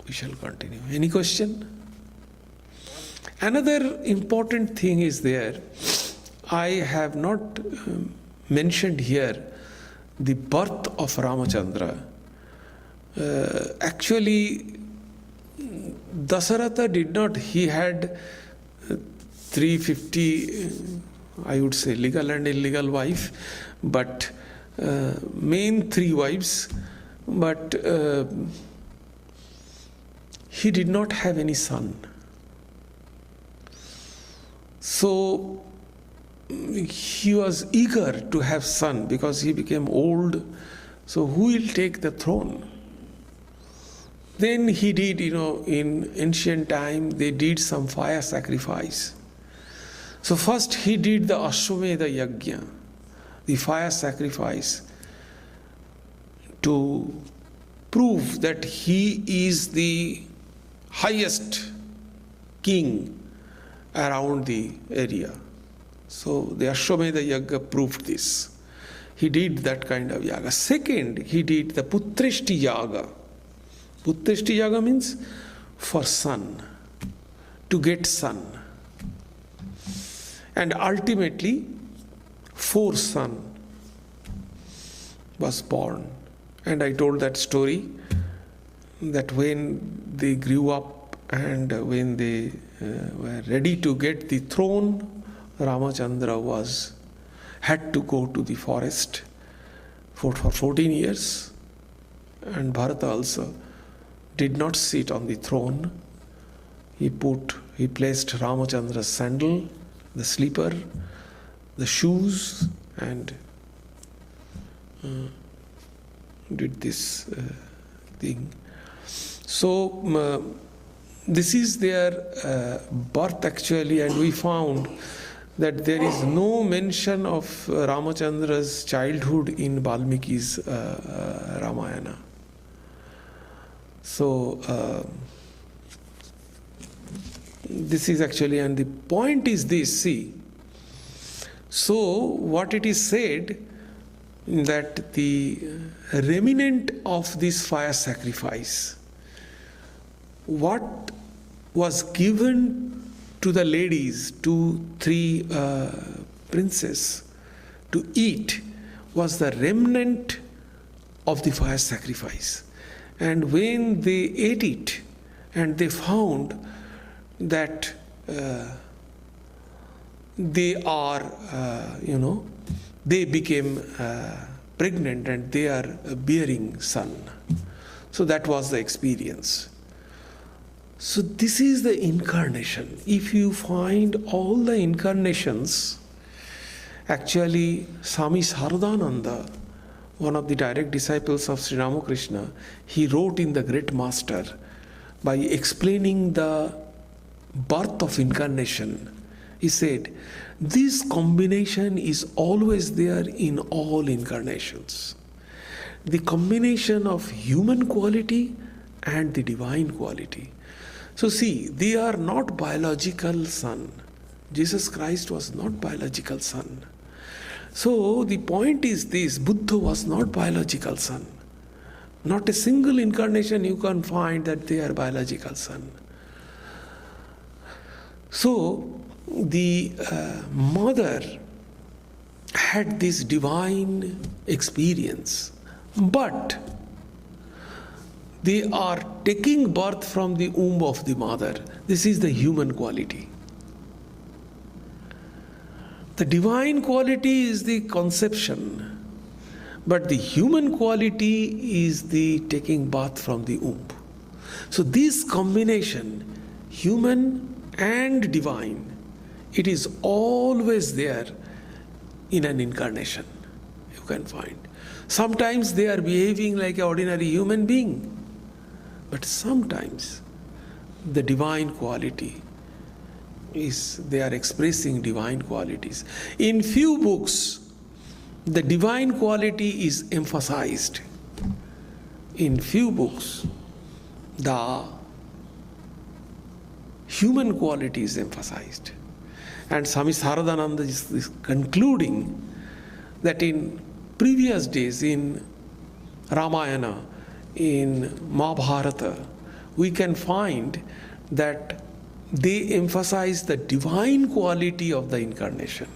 we shall continue. Any question? Another important thing is there. I have not mentioned here the birth of Ramachandra. Actually, Dasaratha did not, he had 350, I would say, legal and illegal wife, but main 3 wives, but he did not have any son. So he was eager to have son because he became old. So who will take the throne? Then he did, in ancient time, they did some fire sacrifice. So first he did the Ashwamedha Yajna, the fire sacrifice, to prove that he is the highest king around the area. So the Ashwamedha Yajna proved this. He did that kind of yaga. Second, he did the Putrishti Yaga. Putrishti Yaga means for son, to get son. And ultimately, 4 sons was born. And I told that story, that when they grew up and when they were ready to get the throne, Ramachandra had to go to the forest for 14 years. And Bharata also did not sit on the throne. He placed Ramachandra's sandal, the slipper, the shoes, and did this thing. So this is their birth actually, and we found that there is no mention of Ramachandra's childhood in Valmiki's Ramayana. So this is actually, and the point is this, see. So what it is said, that the remnant of this fire sacrifice, what was given to the ladies, 2-3 princes, to eat, was the remnant of the fire sacrifice. And when they ate it, and they found that they are, they became pregnant and they are bearing son. So that was the experience. So this is the incarnation. If you find all the incarnations, actually Swami Saradananda, one of the direct disciples of Sri Ramakrishna, he wrote in the Great Master by explaining the birth of incarnation. He said, this combination is always there in all incarnations. The combination of human quality and the divine quality. So see, they are not biological son. Jesus Christ was not biological son. So the point is this, Buddha was not biological son. Not a single incarnation you can find that they are biological son. So the mother had this divine experience, but they are taking birth from the womb of the mother. This is the human quality. The divine quality is the conception, but the human quality is the taking birth from the womb. So this combination, human and divine, it is always there in an incarnation. You can find. Sometimes they are behaving like an ordinary human being, but sometimes the divine quality is, they are expressing divine qualities. In few books, the divine quality is emphasized. In few books, the human quality is emphasized. And Swami Saradananda is concluding that in previous days, in Ramayana, in Mahabharata, we can find that they emphasize the divine quality of the incarnation.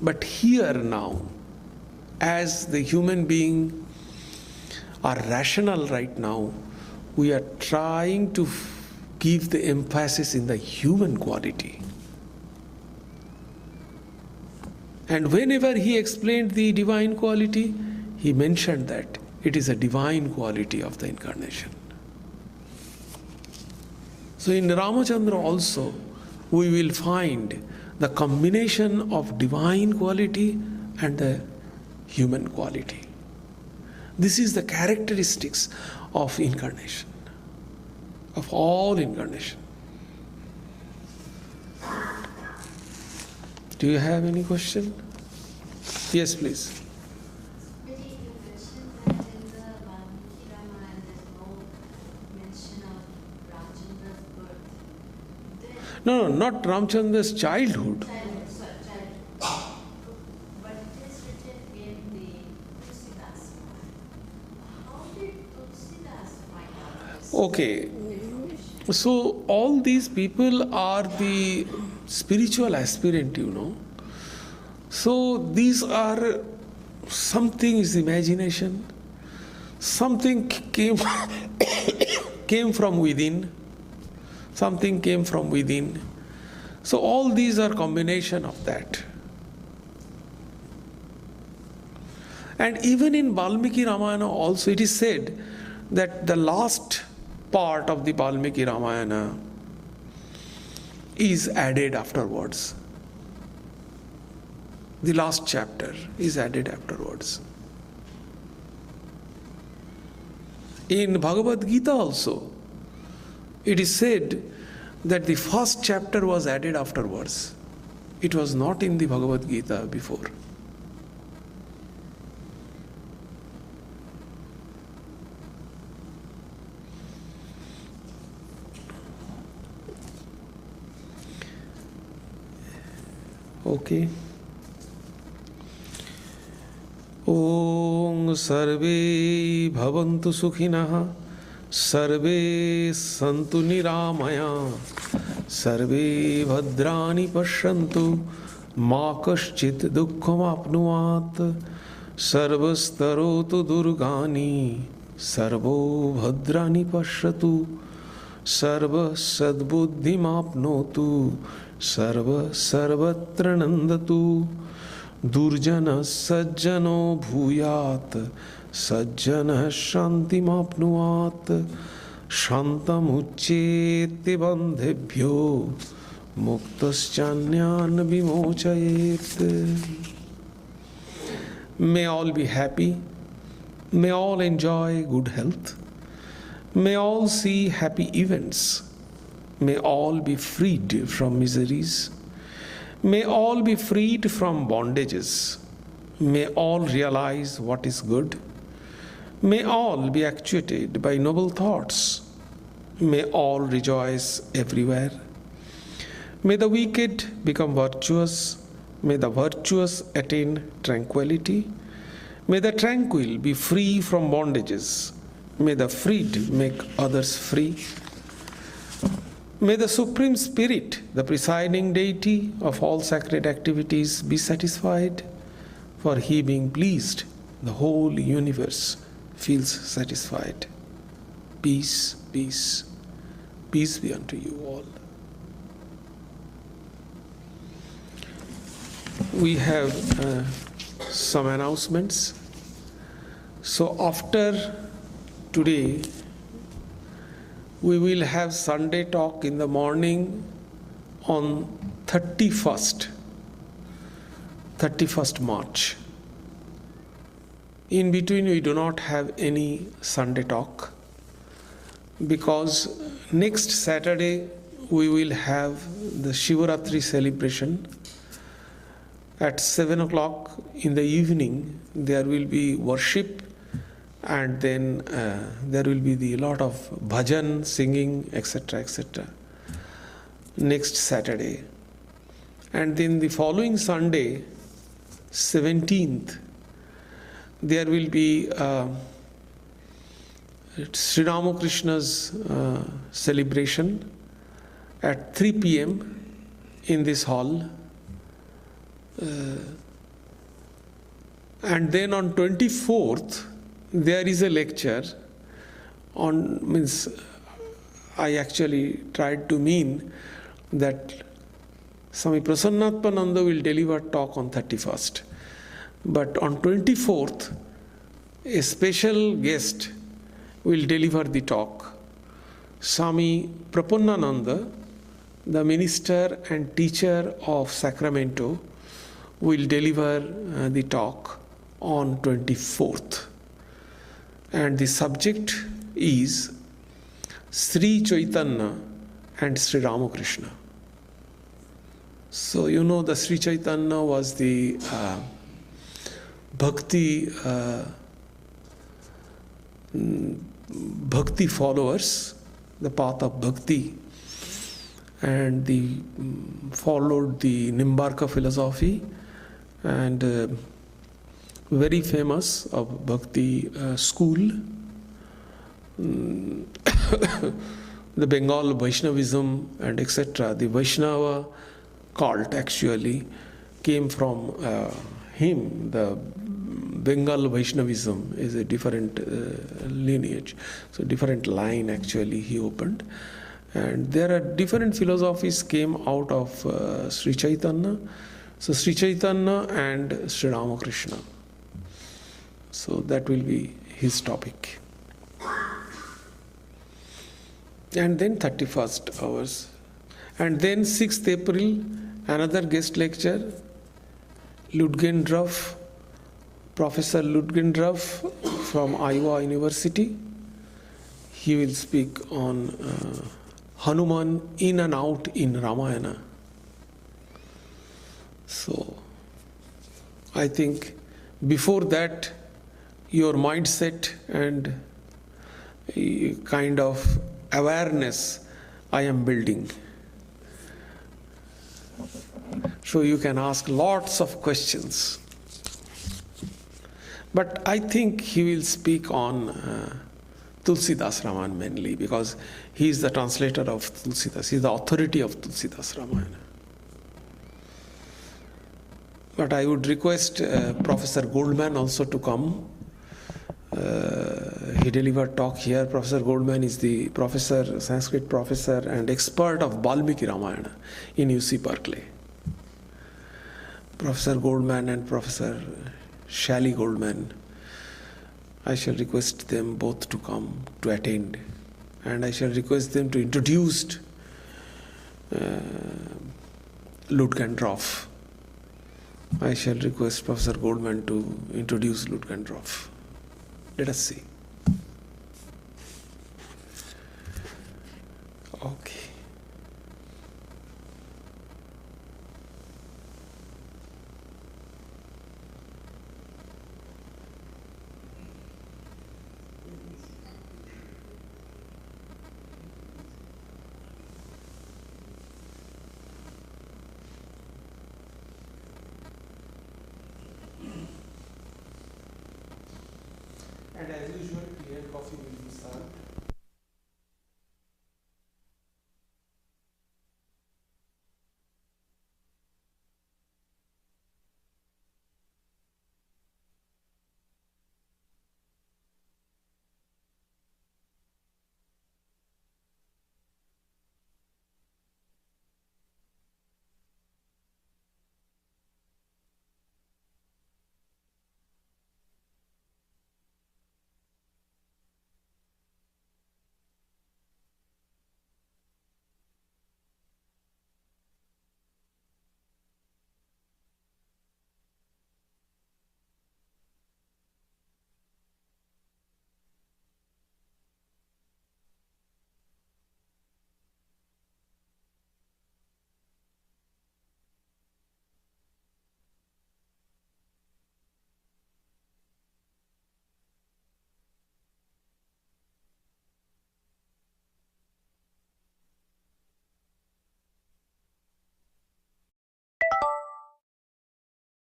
But here now, as the human being are rational right now, we are trying to give the emphasis in the human quality. And whenever he explained the divine quality, he mentioned that it is a divine quality of the incarnation. So in Ramachandra also, we will find the combination of divine quality and the human quality. This is the characteristics of incarnation, of all incarnation. Do you have any question? Yes, please. You mentioned that in the Valmiki Ramayana there's no mention of Ramchandra's birth. No, not Ramchandra's childhood. Childhood. But it is written in the Tulsidas. How did Tulsidas find out this? Okay. So all these people are the spiritual aspirant, you know. So these are, something is imagination, something came came from within, something came from within. So all these are combination of that. And even in Valmiki Ramayana also it is said that the last part of the Valmiki Ramayana is added afterwards. The last chapter is added afterwards. In Bhagavad Gita also, it is said that the first chapter was added afterwards. It was not in the Bhagavad Gita before. Okay. Om Sarve Bhavantu Sukhinah Sarve Santu Niramaya Sarve Bhadrani Pashyantu Ma Kaschit Dukkham Apnuat Sarvastarotu Durgani Sarvo Bhadrani Pashyatu Sarva Sadbuddhim Apnotu Sarva Sarvatra Nandatu Durjana Sajjano Bhuyat Sajjana Shantimapnuat Shantamuccheti Bandhebhyo Muktaschanyan Vimochayet. May all be happy, may all enjoy good health, may all see happy events, may all be freed from miseries, may all be freed from bondages, may all realize what is good, may all be actuated by noble thoughts, may all rejoice everywhere, may the wicked become virtuous, may the virtuous attain tranquility, may the tranquil be free from bondages, may the freed make others free. May the Supreme Spirit, the presiding deity of all sacred activities, be satisfied, for he being pleased, the whole universe feels satisfied. Peace, peace, peace be unto you all. We have some announcements. So after today, we will have Sunday talk in the morning on 31st March. In between, we do not have any Sunday talk because next Saturday we will have the Shivaratri celebration. At 7 o'clock in the evening, there will be worship, and then there will be a lot of bhajan, singing, etc., etc. next Saturday. And then the following Sunday, 17th, there will be Sri Ramakrishna's celebration at 3 p.m. in this hall. And then on 24th, there is a lecture I actually tried to mean that Swami Prasannatmananda will deliver talk on 31st. But on 24th, a special guest will deliver the talk. Swami Prasannananda, the minister and teacher of Sacramento, will deliver the talk on 24th. And the subject is Sri Chaitanya and Sri Ramakrishna. So you know the Sri Chaitanya was the bhakti followers, the path of bhakti, and followed the Nimbarka philosophy, and very famous of bhakti school. The Bengal Vaishnavism and etc. The Vaishnava cult actually came from him. The Bengal Vaishnavism is a different lineage, so different line actually he opened. And there are different philosophies came out of Sri Chaitanya. So Sri Chaitanya and Sri Ramakrishna. So that will be his topic. And then 31st hours. And then 6th April, another guest lecture, Ludgendorff, Professor Ludgendorff from Iowa University. He will speak on Hanuman in and out in Ramayana. So, I think before that, your mindset and kind of awareness I am building. So you can ask lots of questions. But I think he will speak on Tulsidas Ramayana mainly, because he is the translator of Tulsidas. He is the authority of Tulsidas Ramayana. But I would request Professor Goldman also to come. He delivered talk here. Professor Goldman is the professor, Sanskrit professor and expert of Valmiki Ramayana in UC Berkeley. Professor Goldman and Professor Shally Goldman, I shall request them both to come to attend, and I shall request them to introduce Ludgendorff. I shall request Professor Goldman to introduce Ludgendorff. Let us see. Okay. And as usual, tea and coffee will be served.